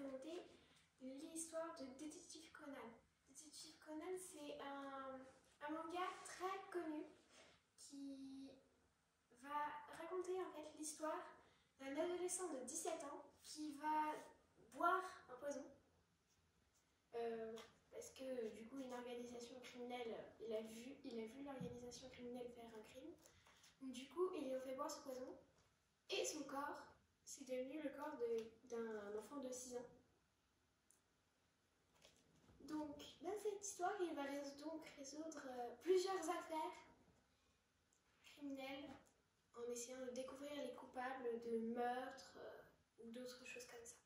présenter l'histoire de Détective Conan. Détective Conan, c'est un manga très connu qui va raconter en fait l'histoire d'un adolescent de 17 ans qui va boire un poison. Parce que du coup une organisation criminelle, il a vu l'organisation criminelle faire un crime. Donc du coup il lui a fait boire ce poison et son corps c'est devenu le corps d'un enfant de 6 ans. Donc dans cette histoire il va donc résoudre plusieurs affaires criminelles en essayant de découvrir les coupables de meurtres ou d'autres choses comme ça.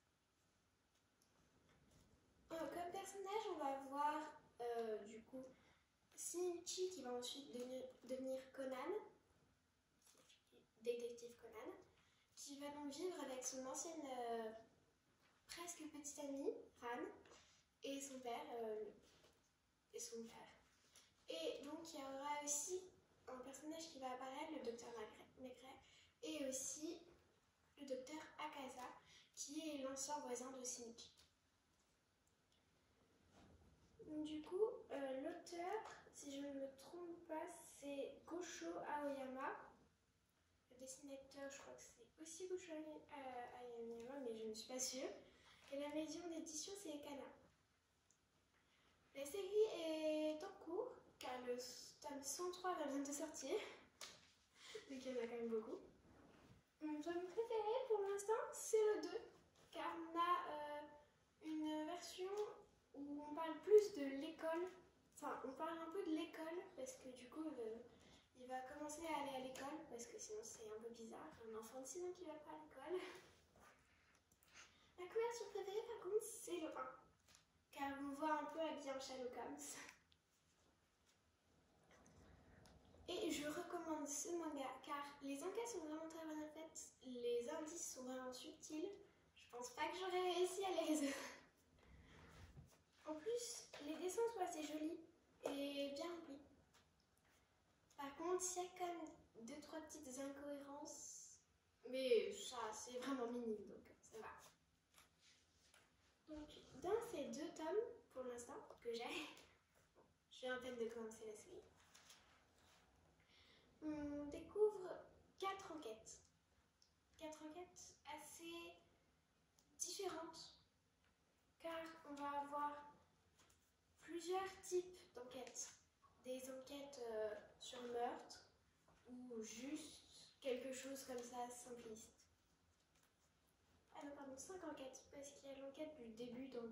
Comme personnage, on va voir du coup Shinichi qui va ensuite devenir Conan, détective Conan, qui va donc vivre avec son ancienne presque petite amie, Ran, et son père. Et donc il y aura aussi un personnage qui va apparaître, le docteur Maigret, et aussi le docteur Akaza, qui est l'ancien voisin de Shinichi. Du coup, l'auteur, si je ne me trompe pas, c'est Gosho Aoyama. Le dessinateur, je crois que c'est aussi Gosho Aoyama, mais je ne suis pas sûre. Et la maison d'édition, c'est Kana. La série est en cours, car le tome 103 va bientôt sortir. Donc il y en a quand même beaucoup. Mon tome préféré pour l'instant, c'est le 2, car on a une version où on parle plus de l'école, enfin on parle un peu de l'école parce que du coup il va commencer à aller à l'école parce que sinon c'est un peu bizarre, un enfant de 6 ans qui va pas à l'école. Ma couverture préférée par contre c'est le 1, car on voit un peu habillé en Sherlock Holmes. Et je recommande ce manga car les enquêtes sont vraiment très bien faites, les indices sont vraiment subtils, je pense pas que j'aurais réussi à les résoudre. En plus, les dessins sont assez jolis et bien remplis. Par contre, il y a quand même 2-3 petites incohérences, mais ça, c'est vraiment minime, donc ça va. Donc, dans ces 2 tomes, pour l'instant, que j'ai, je viens à peine de commencer la série, on découvre 4 enquêtes. 4 enquêtes assez différentes, car on va avoir plusieurs types d'enquêtes. Des enquêtes sur meurtre ou juste quelque chose comme ça, simpliste. Ah non, pardon, 5 enquêtes, parce qu'il y a l'enquête du début dans